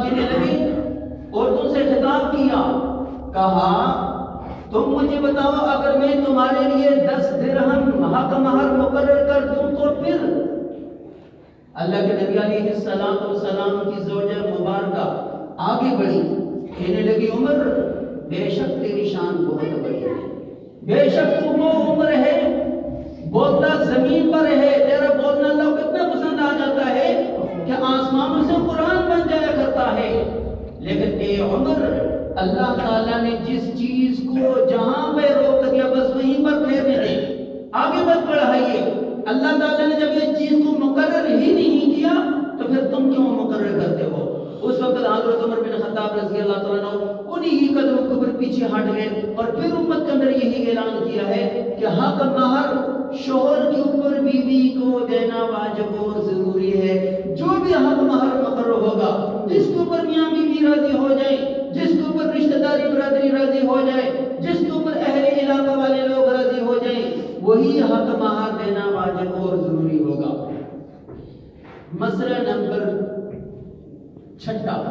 خطاب کرنے لگے، عورتوں سے خطاب کیا، کہا تم مجھے بتاؤ اگر میں تمہارے لیے 10 درہم حق مہر مقرر کر دوں تو پھر؟ اللہ کے نبی علیہ السلام کی زوجہ مبارکہ آگے بڑھی، کہنے لگی عمر بے شک تیری شان بہت بڑی ہے، بے شک تو وہ عمر ہے بولتا زمین پر ہے، تیرا بولنا اللہ کو اتنا پسند آ جاتا ہے کہ آسمانوں سے قرآن بن جایا کرتا ہے، لیکن اے عمر اللہ تعالیٰ نے جس چیز کو جہاں پہ روک دیا بس وہیں پر پھیرنے دے، آگے مت بڑھائیے۔ اللہ تعالیٰ نے جب یہ چیز کو مقرر ہی نہیں کیا تو پھر تم کیوں مقرر کرتے ہو؟ اس وقت حضرت عمر بن خطاب رضی اللہ تعالیٰ عنہ انہی ہی قدموں کے اوپر پیچھے ہٹ گئے اور پھر امت کے اندر یہی اعلان کیا ہے کہ حق مہر شوہر کے اوپر بیوی کو دینا واجب اور ضروری ہے۔ جو بھی حق مہر مقرر ہوگا، جس کے اوپر میاں بیوی راضی ہو جائے، جس کے اوپر رشتہ داری برادری راضی ہو جائے، جس کے اوپر اہل علاقہ والے لوگ راضی ہو جائیں، وہی حق مہر دینا واجب اور ضروری ہوگا۔ مسئلہ نمبر 6،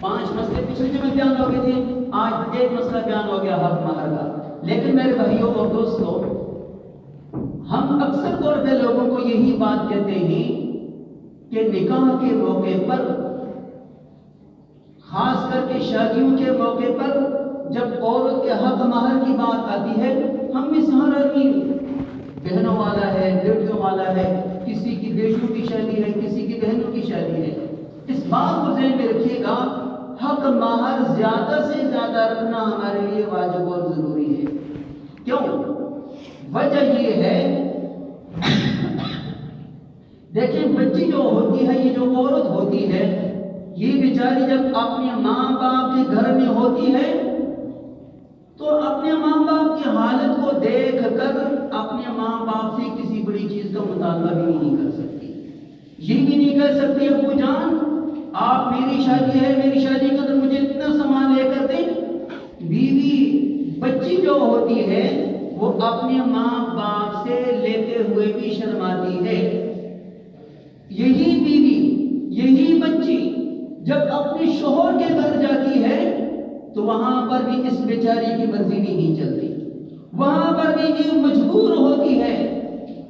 5 مسئلے پچھلے جمعے بیان ہو گئے تھے، آج ایک مسئلہ بیان ہو گیا حق مہر کا۔ لیکن میرے بھائیوں اور دوستوں، ہم اکثر طور پہ لوگوں کو یہی بات کہتے ہیں کہ نکاح کے موقع پر، خاص کر کے شادیوں کے موقع پر جب عورت کے حق مہر کی بات آتی ہے، ہم میں سے ہر آدمی بہنوں والا ہے، بیٹیوں والا ہے، کسی کی بیٹیوں کی شادی ہے، کسی کی بہنوں کی شادی ہے۔ اس بات کو ذہن میں رکھیے گا، حق مہر زیادہ سے زیادہ رکھنا ہمارے لیے واجب اور ضروری ہے۔ کیوں؟ وجہ یہ ہے، دیکھیں بچی جو ہوتی ہے، یہ جو عورت ہوتی ہے، یہ بیچاری جب اپنے ماں باپ کے گھر میں ہوتی ہے تو اپنے ماں باپ کی حالت کو دیکھ کر اپنے ماں باپ سے کسی بڑی چیز کا مطالبہ بھی نہیں کر سکتی، یہ بھی نہیں کہہ سکتی ابو جان آپ میری شادی ہے، میری شادی کے اندر مجھے اتنا سامان لے کر دیں۔ بیوی بچی جو ہوتی ہے وہ اپنے ماں باپ سے لیتے ہوئے بھی شرماتی ہے۔ یہی بیوی، یہی بچی جب اپنے شوہر کے گھر جاتی ہے تو وہاں پر بھی اس بیچاری کی مرضی نہیں چلتی، وہاں پر بھی یہ مجبور ہوتی ہے،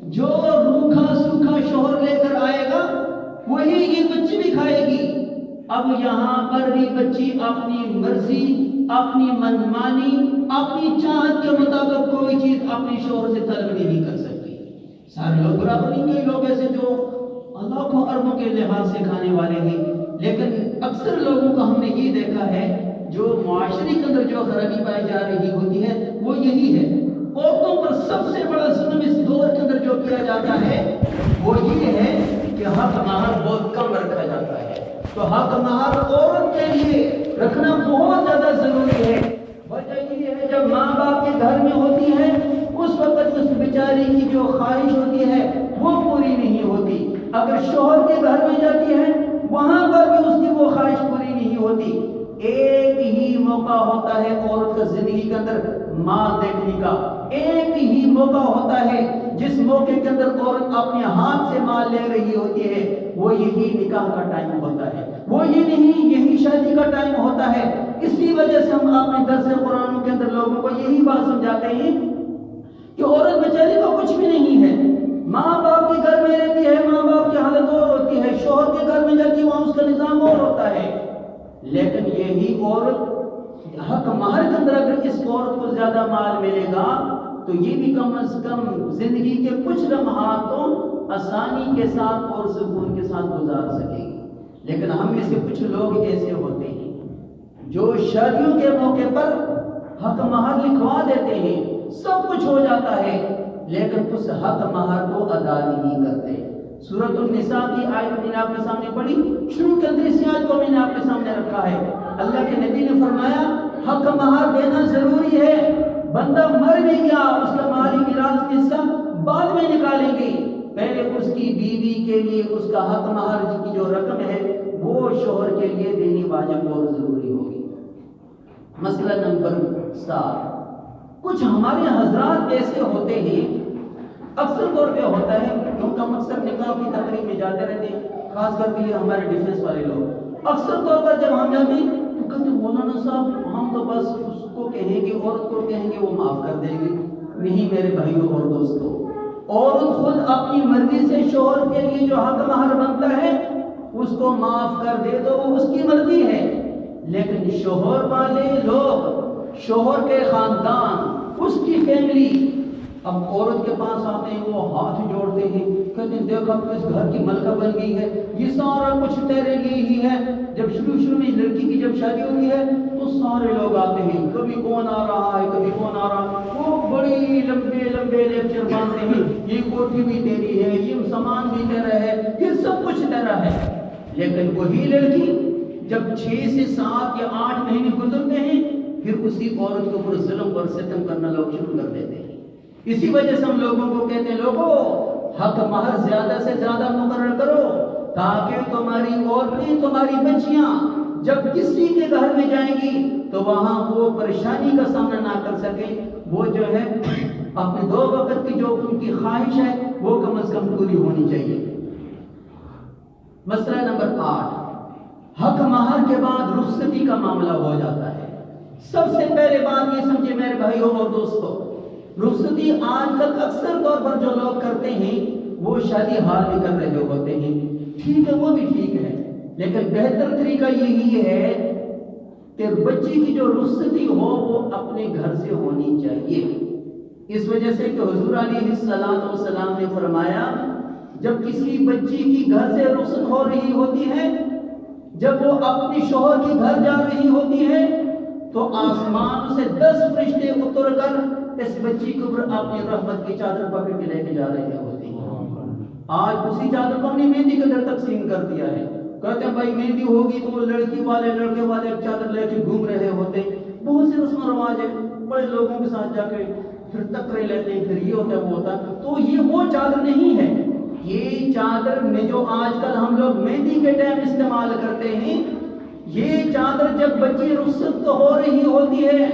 جو روکھا سوکھا شوہر لے کر آئے گا وہی یہ بچی بھی کھائے گی۔ اب یہاں پر بھی بچی اپنی مرضی، اپنی منمانی، اپنی چاہت کے مطابق کوئی چیز اپنے شوہر سے طلب نہیں کر سکتی۔ سارے لوگ برابر نہیں، کئی لوگ ایسے جو لاکھوں اربوں کے لحاظ سے کھانے والے ہیں، لیکن اکثر لوگوں کو ہم نے یہ دیکھا ہے جو معاشرے کے اندر جو خرابی پائی جا رہی ہوتی ہے وہ یہی ہے۔ عورتوں پر سب سے بڑا ظلم اس دور کے اندر جو کیا جاتا ہے وہ یہ ہے کہ حق مہر بہت کم رکھا جاتا ہے۔ تو حق مہر عورت کے لیے رکھنا بہت زیادہ ضروری ہے۔ وجہ یہ ہے جب ماں باپ کے گھر میں ہوتی ہے اس وقت اس بیچاری کی جو خواہش ہوتی ہے وہ پوری نہیں ہوتی، اگر شوہر کے گھر میں جاتی ہے وہاں پر بھی اس کی وہ خواہش پوری نہیں ہوتی۔ ایک ہی موقع ہوتا ہے عورت کا زندگی کے اندر مال دیکھنے کا، ایک ہی موقع ہوتا ہے جس موقع کے اندر عورت اپنے ہاتھ سے مال لے رہی ہوتی ہے، وہ یہی نکاح کا ٹائم ہوتا ہے، وہ یہ نہیں یہی شادی کا ٹائم ہوتا ہے۔ اسی وجہ سے ہم اپنے درس قرآن کے اندر لوگوں کو یہی بات سمجھاتے ہیں کہ عورت بیچاری کو کچھ بھی نہیں ہے، ماں باپ کے گھر میں رہتی ہے، ماں باپ کی حالت اور ہوتی ہے، شوہر کے گھر میں جاتی ہے وہاں اس کا نظام اور ہوتا ہے، لیکن یہی عورت حق مہر کے اندر اگر اس عورت کو زیادہ مال ملے گا تو یہ بھی کم از کم زندگی کے کچھ لمحات تو آسانی کے ساتھ اور سکون کے ساتھ گزار سکے گی۔ لیکن ہم میں سے کچھ لوگ ایسے ہوتے ہیں جو شادیوں کے موقع پر حق مہر لکھوا دیتے ہیں، سب کچھ ہو جاتا ہے لیکن اس حق مہر کو ادا نہیں کرتے۔ سورۃ النساء کی آیت میں نے آپ کے سامنے پڑھی، شروع کے اندر اسی آیت کو میں نے آپ کے سامنے رکھا ہے۔ اللہ کے نبی نے فرمایا حق مہر دینا ضروری ہے، بندہ مر بھی گیا اس کا مالی میراث کا حصہ بعد میں نکالیں گے، پہلے اس کی بیوی کے لیے اس کا حق مہر کی جو رقم ہے وہ شوہر کے لیے دینی واجب اور ضروری ہوگی۔ مسئلہ نمبر 7، کچھ ہمارے حضرات ایسے ہوتے ہیں، اکثر طور پہ ہوتا ہے کیونکہ ہم اکثر نکاح کی تقریب میں جاتے رہتے ہیں، خاص کر کے یہ ہمارے ڈیفنس والے لوگ اکثر طور پر جب ہم جاتے ہیں تو کہتے ہیں مولانا صاحب ہم تو بس اس کو کہیں گے، عورت کو کہیں گے وہ معاف کر دیں گے. نہیں میرے بھائیوں اور دوستوں، عورت خود اپنی مرضی سے شوہر کے لیے جو حق مہر بنتا ہے اس کو معاف کر دے تو وہ اس کی مرضی ہے. لیکن شوہر والے لوگ، شوہر کے خاندان، اس کی فیملی اب عورت کے پاس آتے ہیں، وہ ہاتھ جوڑتے ہیں، کہتے ہیں دیکھ اب اس گھر کی ملکہ بن گئی ہے، یہ سارا کچھ تیرے لیے ہی ہے. جب شروع میں لڑکی کی جب شادی ہوتی ہے تو سارے لوگ آتے ہیں، کبھی کون آ رہا ہے کبھی کون آ رہا ہے، وہ بڑی لمبے لیکچر باندھتے ہیں، یہ کوٹھی بھی تیری ہے، یہ سامان بھی تیرا ہے، یہ سب کچھ تیرا ہے. لیکن وہی لڑکی جب 6 سے 7 یا 8 مہینے گزرتے ہیں پھر اسی عورت کے اوپر ظلم اور ستم کرنا لوگ شروع کر دیتے ہیں. اسی وجہ سے ہم لوگوں کو کہتے ہیں لوگوں حق مہر زیادہ سے زیادہ مقرر کرو تاکہ تمہاری عورتیں، تمہاری بچیاں جب کسی کے گھر میں جائیں گی تو وہاں وہ پریشانی کا سامنا نہ کر سکیں. وہ جو ہے اپنے 2 وقت کی جو ان کی خواہش ہے وہ کم از کم پوری ہونی چاہیے. مسئلہ نمبر 8، حق مہر کے بعد رخصتی کا معاملہ ہو جاتا ہے. سب سے پہلے بات یہ سمجھے میرے بھائیوں اور دوستوں، رخصتی آج کل اکثر طور پر جو لوگ کرتے ہیں وہ شادی حال میں کر رہے ہوتے ہیں. ٹھیک ہے، وہ بھی ٹھیک ہے، لیکن بہتر طریقہ یہی ہے کہ بچی کی جو رخصتی ہو وہ اپنے گھر سے ہونی چاہیے. اس وجہ سے کہ حضور علیہ السلام نے فرمایا جب کسی بچی کی گھر سے رخصت ہو رہی ہوتی ہے، جب وہ اپنی شوہر کے گھر جا رہی ہوتی ہے تو آسمان سے 10 فرشتے اتر کر اس بچی کے اوپر اپنی رحمت کی چادر پکڑ کے لے کے جا رہے ہوتے ہیں. آج اسی چادر کو ہم نے مہندی کے اندر تقسیم کر دیا ہے. کہتے ہیں بھائی مہندی ہوگی تو وہ لڑکی والے لڑکے والے چادر لے کے گھوم رہے ہوتے ہیں. بہت سے رسم و رواج ہے، بڑے لوگوں کے ساتھ جا کے پھر ٹکرے لیتے ہیں، پھر یہ ہوتا ہے وہ ہوتا ہے. تو یہ وہ چادر نہیں ہے. یہ چادر میں جو آج کل ہم لوگ مہندی کے ٹائم استعمال کرتے ہیں، یہ چادر جب بچی رخصت ہو رہی ہوتی ہے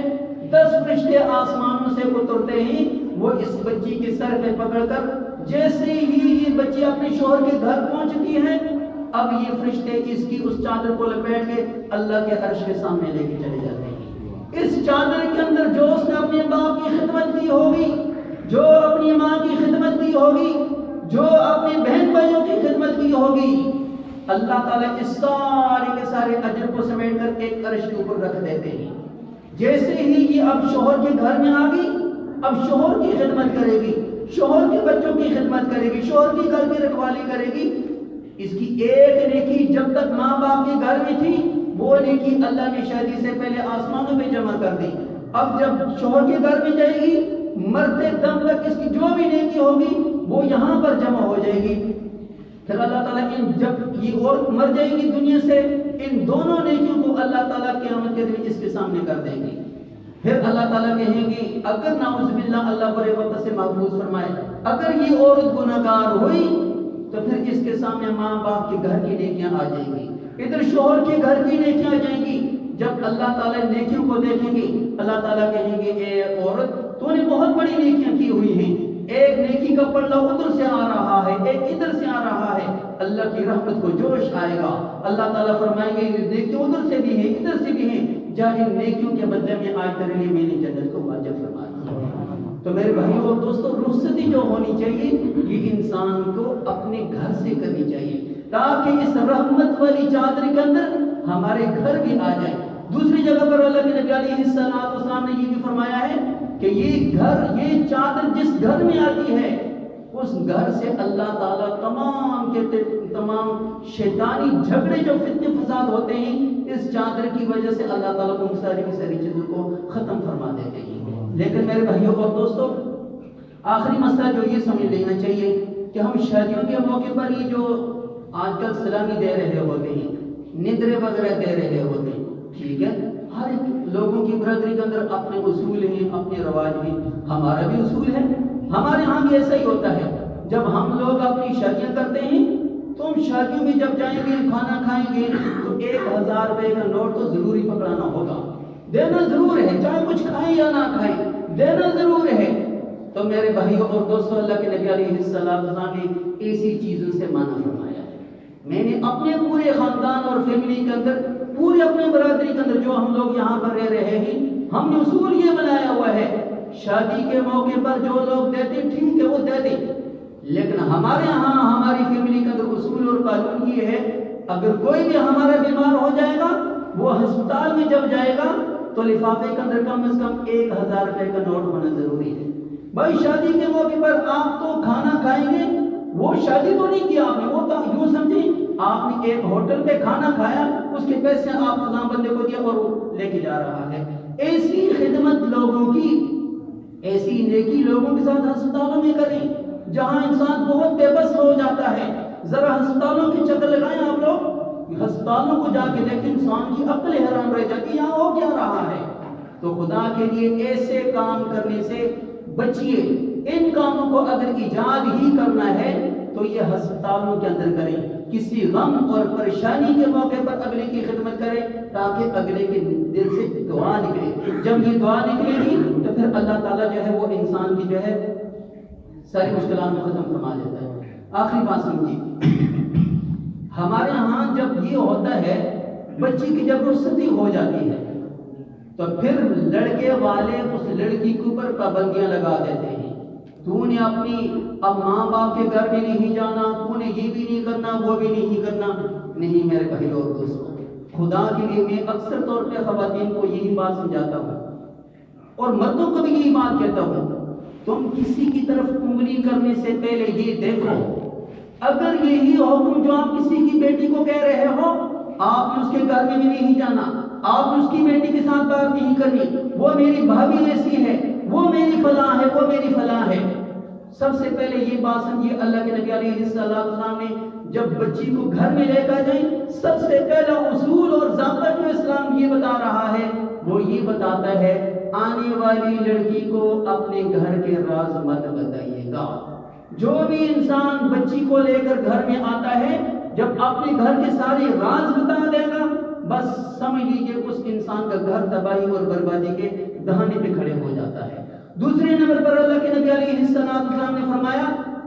10 فرشتے آسمانوں سے اترتے ہیں، وہ اس بچی کے سر پہ پکڑ کر جیسے ہی یہ بچی اپنے شوہر کے گھر پہنچتی ہے اب یہ فرشتے اس کی اس چادر کو لپیٹ کے اللہ کے عرش کے سامنے لے کے چلے جاتے ہیں. اس چادر کے اندر جو اس نے اپنے باپ کی خدمت کی ہوگی، جو اپنی ماں کی خدمت کی ہوگی، جو اپنے بہن بھائیوں کی خدمت کی ہوگی، اللہ تعالیٰ اس سارے کے سارے اجر کو سمیٹ کر ایک عرش کے اوپر رکھ دیتے ہیں. جیسے ہی یہ اب شوہر کے گھر میں آ گئی، اب شوہر کی خدمت کرے گی، شوہر کے بچوں کی خدمت کرے گی، شوہر کی گھر کی رکھوالی کرے گی. اس کی ایک نیکی جب تک ماں باپ کے گھر میں تھی وہ نیکی اللہ نے شادی سے پہلے آسمانوں میں جمع کر دی. اب جب شوہر کے گھر میں جائے گی مرتے دم تک اس کی جو بھی نیکی ہوگی وہ یہاں پر جمع ہو جائے گی. پھر اللہ تعالیٰ جب یہ عورت مر جائے گی دنیا سے، ان دونوں نیکیوں کو اللہ تعالیٰ قیامت کے دن اس کے سامنے کر دیں گے. پھر اللہ تعالیٰ کہیں گے اگر نعوذ باللہ اللہ برے وقت سے محفوظ فرمائے اگر یہ عورت گناہگار ہوئی تو پھر اس کے سامنے ماں باپ کے گھر کی نیکیاں آ جائیں گی، ادھر شوہر کے گھر کی نیکیاں آ جائیں گی. جب اللہ تعالیٰ نیکیوں کو دیکھیں گے اللہ تعالیٰ کہیں گے اے عورت تو نے بہت بڑی نیکیاں کی ہوئی ہیں، ایک نیکی کا پلڑا ادھر سے آ رہا ہے ایک ادھر سے آ رہا ہے، اللہ کی رحمت کو جوش آئے گا. اللہ تعالیٰ فرمائیں گے نیکیاں ادھر سے بھی ہیں ادھر سے بھی ہیں، جا ان نیکیوں کے بدلے میں آج تیرے لیے میں نے جنت کو واجب فرما دیا. تو میرے بھائیوں اور دوستوں، رخصتی جو ہونی چاہیے یہ انسان کو اپنے گھر سے کرنی چاہیے تاکہ اس رحمت والی چادر کے اندر ہمارے گھر بھی آ جائے. دوسری جگہ پر اللہ کے نبی علیہ السلام نے یہ بھی فرمایا ہے کہ یہ گھر، یہ چادر جس گھر میں آتی ہے اس گھر سے اللہ تعالیٰ تمام کے تمام شیطانی جھگڑے جو فتنے فساد ہوتے ہیں اس چادر کی وجہ سے اللہ تعالیٰ ان ساری کی ساری چیزوں کو ختم فرما دیتے ہیں. لیکن میرے بھائیوں اور دوستوں، آخری مسئلہ جو یہ سمجھ لینا چاہیے کہ ہم شادیوں کے موقع پر یہ جو آج کل سلامی دے رہے ہوتے ہیں، ندرے وغیرہ دے رہے ہوتے ہیں، ٹھیک ہے، ہر ایک لوگوں کی برادری کے اندر اپنے اصول ہیں، اپنے رواج ہیں. ہمارا بھی اصول ہے، ہمارے ہاں بھی ایسا ہی ہوتا ہے. جب ہم لوگ اپنی شادیاں کرتے ہیں تو ہم شادیوں میں جب جائیں گے کھانا کھائیں گے تو 1000 روپے کا نوٹ تو ضروری پکڑانا ہوگا، دینا ضرور ہے، چاہے کچھ کھائیں یا نہ کھائیں دینا ضرور ہے. تو میرے بھائیوں اور دوستوں، اللہ کے نبی علیہ السلام نے ایسی چیزوں سے منع فرمایا ہے. میں نے اپنے پورے خاندان اور فیملی کے اندر، پورے اپنے برادری کے اندر جو ہم لوگ یہاں پر رہ رہے ہیں، ہم نے اصول یہ بنایا ہوا ہے، شادی کے موقع پر جو لوگ دیتے ٹھیک ہے وہ دے دیں، لیکن ہمارے ہاں ہماری فیملی کے اندر اصول اور قانون یہ ہے، اگر کوئی بھی ہمارا بیمار ہو جائے گا، وہ ہسپتال میں جب جائے گا تو لفافے کے اندر کم از کم 1000 روپے کا نوٹ ہونا ضروری ہے۔ بھائی شادی کے موقع پر آپ تو کھانا کھائیں گے، وہ شادی تو نہیں کیا آپ نے، وہ تو یوں سمجھیں آپ نے ایک ہوٹل پہ کھانا کھایا، اس کے پیسے آپ فلاں بندے کو دیا اور وہ لے کے جا رہا ہے۔ ایسی خدمت لوگوں کی، ایسی نیکی لوگوں کے ساتھ ہسپتالوں میں کریں جہاں انسان بہت بے بس ہو جاتا ہے۔ ذرا ہسپتالوں کی چکر لگائیں آپ لوگ، ہسپتالوں کو جا کے دیکھیں، انسان کی عقل حیران رہ جاتی ہے یہاں ہو کیا رہا ہے۔ تو خدا کے لیے ایسے کام کرنے سے بچیے۔ ان کاموں کو اگر ایجاد ہی کرنا ہے تو یہ ہسپتالوں کے اندر کریں، کسی غم اور پریشانی کے موقع پر اگلے کی خدمت کریں تاکہ اگلے کے دل سے دعا نکلے۔ جب یہ دعا نکلے گی تو پھر اللہ تعالیٰ جو ہے وہ انسان کی جو ہے ساری مشکلات کو ختم فرما دیتا ہے۔ آخری بات سمجھیے، ہمارے ہاں جب یہ ہوتا ہے، بچی کی جب رخصتی ہو جاتی ہے تو پھر لڑکے والے اس لڑکی کے اوپر پابندیاں لگا دیتے ہیں، تو نے اپنی اب ماں باپ کے گھر میں نہیں جانا، تو نے یہ بھی نہیں کرنا، وہ بھی نہیں کرنا۔ نہیں میرے بھائی اور دوستوں، خدا کے لیے میں اکثر طور پہ خواتین کو یہی بات سمجھاتا ہوں اور مردوں کو بھی یہی بات کہتا ہوں، تم کسی کی طرف انگلی کرنے سے پہلے یہ دیکھو، اگر یہی حکم جو آپ کسی کی بیٹی کو کہہ رہے ہو، آپ نے اس کے گھر میں بھی نہیں جانا، آپ نے اس کی بیٹی کے ساتھ بات نہیں کرنی، وہ میری بھابھی ایسی ہے، وہ میری فلاں ہے، وہ میری فلاں ہے۔ سب سے پہلے یہ بات سمجھیے، اللہ کے نبی علیہ السلام نے جب بچی کو گھر میں لے کر جائیں، سب سے پہلا اصول اور ضابطہ جو اسلام یہ بتا رہا ہے وہ یہ بتاتا ہے، آنے والی لڑکی کو اپنے گھر کے راز مت بتائیے گا۔ جو بھی انسان بچی کو لے کر گھر میں آتا ہے، جب اپنے گھر کے سارے راز بتا دے گا، بس سمجھ لیجیے اس انسان کا گھر تباہی اور بربادی کے دہانے پہ کھڑے ہو جاتا ہے۔ دوسرے نمبر پر اللہ کے نبی علیہ السلام نے فرمایا،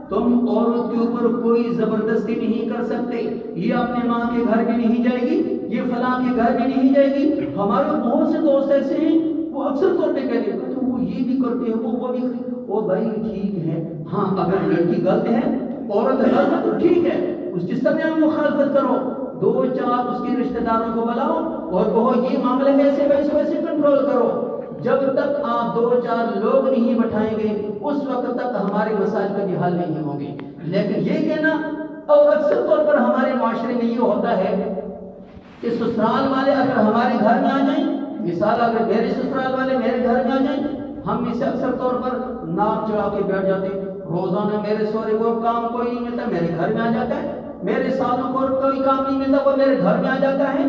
تم عورت کے اوپر کوئی زبردستی نہیں کر سکتے، یہ اپنے ماں کے گھر میں نہیں جائے گی، یہ فلاں کے گھر میں نہیں جائے گی۔ ہمارے بہت سے دوست ایسے ہیں، وہ اکثر طور پہ کہتے ہیں وہ یہ بھی کرتے ہیں، وہ بھی کرتے ہیں۔ وہ بھائی ٹھیک ہے، ہاں اگر لڑکی غلط ہے، عورت غلط ہے تو ٹھیک ہے، اس کے سامنے آپ مخالفت کرو، 2-4 اس کے رشتہ داروں کو بلاؤ اور کہو یہ معاملہ ایسے ویسے کنٹرول کرو۔ جب تک آپ 2-4 لوگ نہیں بٹھائیں گے اس وقت تک ہمارے مسائل کا بھی حل نہیں ہوں گے۔ لیکن یہ کہنا، اور اکثر طور پر ہمارے معاشرے میں یہ ہوتا ہے کہ سسرال والے اگر ہمارے گھر میں آ جائیں، مثال اگر میرے سسرال والے میرے گھر میں آ جائیں، ہم اس سے اکثر طور پر ناک چڑھا کے بیٹھ جاتے ہیں، روزانہ میرے سورے کو کام کوئی نہیں ملتا، میرے گھر میں آ جاتا ہے، میرے سالوں کو کوئی کام نہیں ملتا، وہ میرے گھر میں آ جاتا ہے،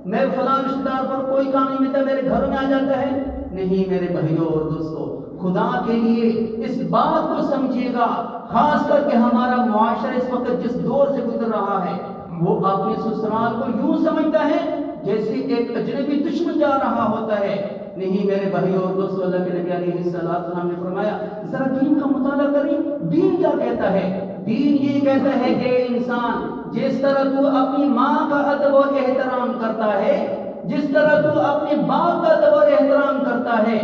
میرے فلاں رشتہ دار پر کوئی کام نہیں ملتا، میرے گھر میں آ جاتا ہے۔ نہیں میرے بھائیوں اور دوستوں، خدا کے لیے اس بات کو سمجھیے گا، خاص کر کے ہمارا معاشرہ اس وقت جس دور سے گزر رہا ہے، وہ اپنے سسرال کو یوں سمجھتا ہے جیسے ایک اجنبی دشمن جا رہا ہوتا ہے۔ نہیں میرے بھائیوں اور دوستوں، اللہ کے نبی علیہ السلام نے فرمایا، ذرا دین کا مطالعہ کریں، دین کیا کہتا ہے؟ دین یہ کہتا ہے کہ انسان جس طرح تو اپنی ماں کا ادب اور احترام کرتا ہے، جس طرح تو اپنے باپ کا ادب اور احترام کرتا ہے،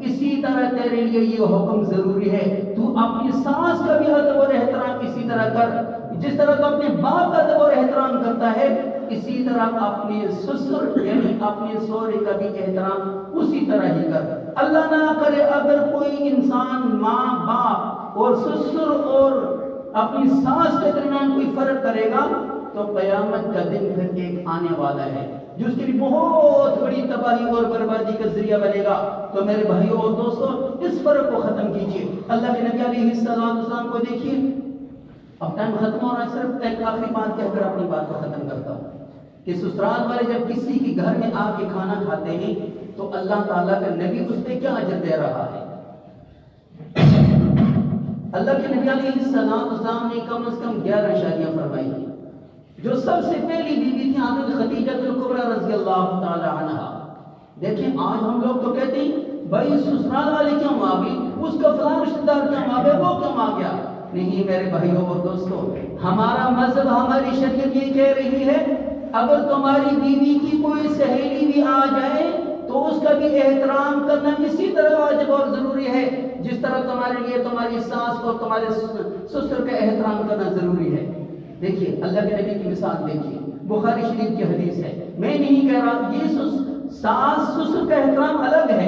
اسی طرح تیرے لیے یہ حکم ضروری ہے، تو اپنی ساس کا بھی ادب اور احترام اسی طرح کر، جس طرح تو اپنے باپ کا ادب اور احترام کرتا ہے، اسی طرح اپنے سسر یعنی اپنے سوہرے کا بھی احترام اسی طرح ہی کر۔ اللہ نہ کرے اگر کوئی انسان ماں باپ اور سسر اور اپنی ساس کے درمیان کوئی فرق کرے گا تو قیامت کا دن پھر ایک آنے والا ہے جو اس کے لیے بہت بڑی تباہی اور بربادی کا ذریعہ بنے گا۔ تو میرے بھائیوں اور دوستوں، اس فرق کو ختم کیجیے۔ اللہ کے نبی علیہ السلام کو دیکھیے، اب ٹائم ختم ہو رہا ہے، صرف ایک آخری بات کہہ کر اپنی بات کو ختم کرتا ہوں کہ سسرال والے جب کسی کے گھر میں آ کے کھانا کھاتے ہیں تو اللہ تعالیٰ کا نبی اس پہ کیا اجر دے رہا ہے؟ اللہ کے نبی علیہ السلام نے کم از کم 11 شادیاں فرمائی ہیں۔ جو سب سے پہلی بیوی تھی حضرت خدیجہ الکبریٰ رضی اللہ تعالی عنہا۔ دیکھیں آج ہم لوگ تو کہتے ہیں بھائی سسرال والے کیوں آ گئی، اس کا فلاں رشتہ دار کیوں آ گیا، وہ کیوں آ گیا۔ نہیں میرے بھائیوں اور دوستوں، ہمارا مذہب ہماری شریعت یہ کہہ رہی ہے اگر تمہاری بیوی کی کوئی سہیلی بھی آ جائے تو اس کا بھی احترام کرنا اسی طرح واجب اور ضروری ہے جس طرح تمہارے لیے تمہاری ساس اور تمہارے سسر کا احترام کرنا ضروری ہے. دیکھیے اللہ کے نبی کی مثال دیکھیے, بخاری شریف کی حدیث ہے. میں نہیں کہہ رہا یہ ساس سسر کا احترام الگ ہے,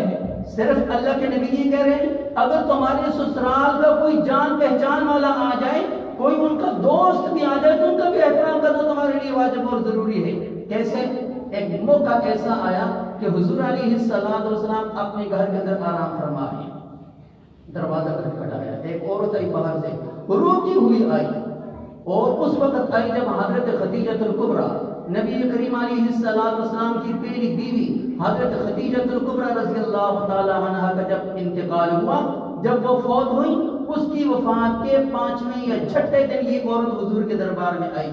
صرف اللہ کے نبی یہ کہہ رہے ہیں اگر تمہارے سسرال کا کوئی جان پہچان والا آ جائے, کوئی ان کا دوست بھی آ جائے تو ان کا بھی احترام کرنا تمہارے لیے واجب اور ضروری ہے. کیسے؟ ایک موقع ایسا آیا کہ حضور علیہ السلام اپنے گھر کے اندر آرام فرما رہے ہیں, دروازہ کھٹکھٹایا, ایک عورت آئی باہر سے روتی ہوئی آئی, اور اس وقت آئی جب حضرت خدیجہ الکبریٰ نبی کریم علیہ السلام کی پہلی بیوی حضرت خدیجہ الکبریٰ رضی اللہ تعالی عنہا کا جب انتقال ہوا, جب وہ فوت ہوئی, اس کی وفات کے 5ویں یا 6ٹھے دن یہ عورت حضور کے دربار میں آئی,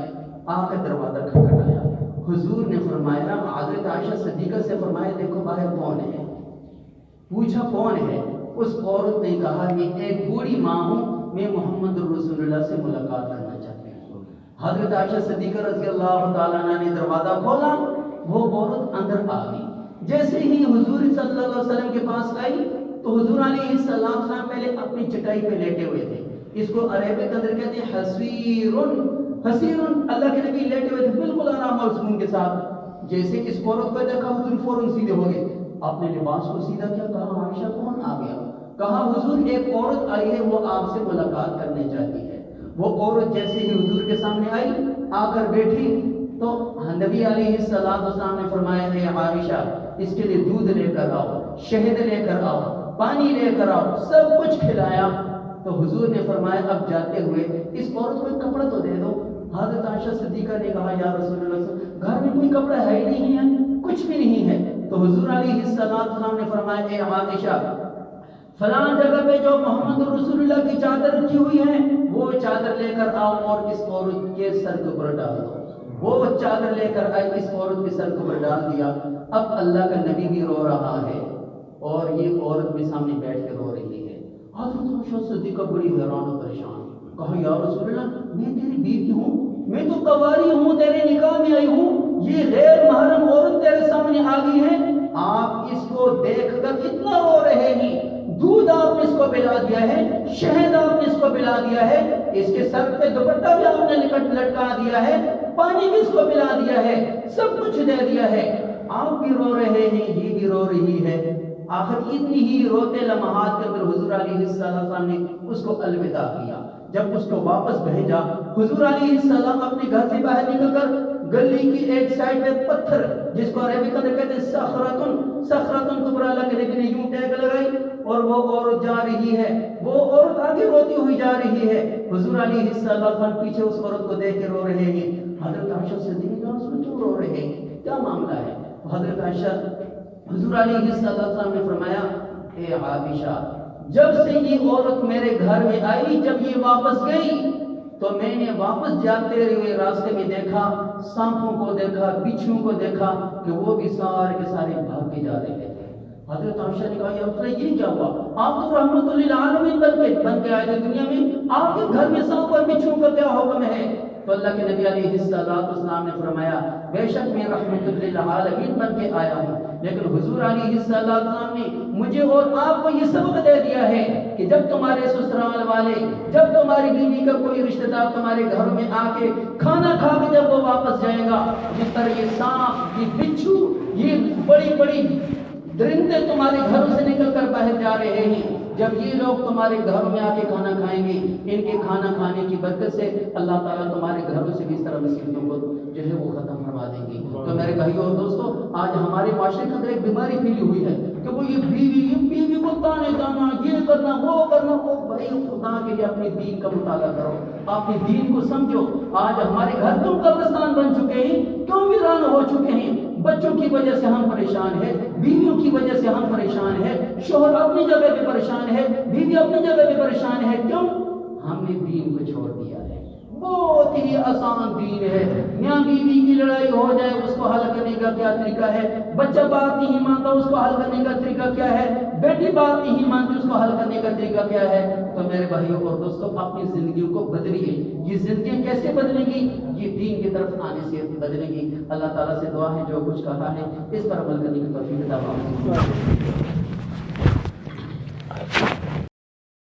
آ کر دروازہ کھٹکھٹایا. حضور نے فرمایا, حضرت عائشہ صدیقہ سے فرمایا دیکھو باہر کون ہے. پوچھا کون ہے؟ اس عورت نے کہا میں ایک بوڑھی ماں ہوں, میں محمد رسول اللہ سے ملاقات کرنا چاہتی ہوں. حضرت عائشہ صدیقہ رضی اللہ تعالیٰ عنہ نے دروازہ کھولا, وہ عورت اندر آ گئی. جیسے ہی حضور صلی اللہ علیہ وسلم کے پاس آئی تو حضور علیہ السلام پہلے اپنی چٹائی پہ لیٹے ہوئے تھے. اس کو عربی کے اندر کہتے ہیں حسیرن. اللہ کے نبی لیٹے ہوئے تھے بالکل آرام اور سکون کے ساتھ. جیسے اس عورت کو دیکھا حضور فوراً سیدھے ہو گئے, اپنے لباس کو سیدھا کیا, کہا عائشہ کون آ گیا؟ کہا حضور ایک عورت آئی ہے, وہ آپ سے ملاقات کرنے چاہتی ہے. وہ عورت جیسے ہی حضور کے سامنے آئی, آ کر بیٹھی تو نبی علیہ السلام نے فرمایا ہے عائشہ اس کے لیے دودھ لے کر آؤ, شہد لے کر آؤ, پانی لے کر آؤ, سب کچھ کھلایا. تو حضور نے فرمایا اب جاتے ہوئے اس عورت کو ایک کپڑا تو دے دو. حضرت عائشہ صدیقہ نے کہا یا رسول اللہ گھر میں کوئی کپڑا ہے ہی نہیں ہے, کچھ بھی نہیں ہے. تو حضور علیہ السلام نے فرمایا اے عائشہ فلاں جگہ پہ جو محمد رسول اللہ کی چادر رکھی ہوئی ہے وہ چادر لے کر آؤ اور اس عورت کے سر کے اوپر ڈال دو. وہ چادر لے کر آئی, اس عورت کے سر کے اوپر ڈال دیا. اب اللہ کا نبی بھی رو رہا ہے اور یہ عورت بھی سامنے بیٹھ کے رو رہی ہے. حضرت عائشہ صدیقہ بڑی حیران و پریشان, کہا یا رسول اللہ میں تیری بیوی ہوں, میں تو قواری ہوں, تیرے نکاح میں آئی ہوں, یہ غیر محرم عورت تیرے سامنے آ گئی ہے, آپ اس کو دیکھ کر اتنا رو رہے ہیں, دودھ آپ نے اس کو پلا دیا ہے, شہد آپ نے اس کو پلا دیا ہے, اس کے سر پہ دوپٹہ بھی آپ نے لٹکا دیا ہے, پانی بھی اس کو پلا دیا ہے, سب کچھ دے دیا ہے, آپ بھی رو رہے ہیں, یہ بھی رو رہی ہے. آخر اتنی ہی روتے لمحات کے اندر حضور علیہ السلام نے اس کو الوداع کیا. جب اس کو واپس بھیجا, حضور علیہ السلام اپنے گھر سے باہر نکل کر گلی کی ایک سائڈ پہ پتھر جس کو عربی میں کہتے ہیں صخرۃ کبریٰ, اللہ کے نبی نے یوں ٹیگ لگائی اور وہ عورت جا رہی ہے, وہ عورت آگے روتی ہوئی جا رہی ہے. حضور علیہ السلام پیچھے اس عورت کو دیکھ کے رو رہے ہیں. حضرت عائشہ صدیقہ کیوں رو رہے ہیں, کیا معاملہ ہے؟ حضرت عائشہ حضور علیہ السلام نے فرمایا اے عائشہ جب سے یہ عورت میرے گھر میں آئی, جب یہ واپس گئی تو میں نے واپس جاتے ہوئے راستے میں دیکھا, سانپوں کو دیکھا, بچھو کو دیکھا کہ وہ بھی سارے کے سارے بھاگ کے جا رہے تھے. حضرت عائشہ نے کہا یا رسول اللہ یہ کیا ہوا, آپ تو رحمت للعالمین بن کے آئے تھے دنیا میں, آپ کے گھر میں سانپ اور بچھو کا کیا حکم ہے؟ تو اللہ کے نبی علیہ السلام نے فرمایا بے شک میں رحمت للعالمین بن کے آیا ہوں, لیکن حضور علیہ السلام نے مجھے اور آپ کو یہ سبق دے دیا ہے کہ جب تمہارے سسرال والے, جب تمہاری بیوی کا کوئی رشتہ دار تمہارے گھر میں آ کے کھانا کھا کے جب وہ واپس جائے گا, جس طرح یہ سانپ, یہ بچھو, یہ بڑی بڑی درندے تمہارے گھروں سے نکل کر باہر جا رہے ہیں, جب یہ لوگ تمہارے گھروں میں آ کے کھانا کھائیں گے, ان کے کھانا کھانے کی برکت سے اللہ تعالیٰ تمہارے گھروں سے بھی اس طرح مصیبتوں کو جو ہے وہ ختم فرما دیں گے. تو میرے بھائیوں اور دوستوں, آج ہمارے معاشرے کے اندر ایک بیماری پھیلی ہوئی ہے کہ وہ یہ بیوی کو تانے جانا, یہ کرنا, وہ کرنا. بھائی خدا کے لیے اپنے دین کا مطالعہ کرو, اپنے دین کو سمجھو. آج ہمارے گھر کیوں قبرستان بن چکے ہیں, کیوں ویران ہو چکے ہیں؟ بچوں کی وجہ سے ہم پریشان ہیں, بیویوں کی وجہ سے ہم پریشان ہیں, شوہر اپنی جگہ پہ پریشان ہے, بیوی اپنی جگہ پہ پریشان ہے. کیوں؟ ہم نے دین کو چھوڑ دیا ہے. بہت ہی آسان دین ہے, میاں بیوی کی لڑائی ہو جائے اس کو حل کرنے کا کیا طریقہ ہے, بچہ بات نہیں مانتا اس کو حل کرنے کا طریقہ کیا ہے, بیٹی بات نہیں مانتی، اس کو حل کرنے کا طریقہ کیا ہے؟ تو میرے بھائیوں اور دوستوں اپنی زندگیوں کو بدلیے. یہ زندگیاں کیسے بدلیں گی؟ یہ دین کی طرف آنے سے بدلیں گی. اللہ تعالیٰ سے دعا ہے جو کچھ کہا ہے اس پر عمل کرنے کی توفیق عطا فرمائے.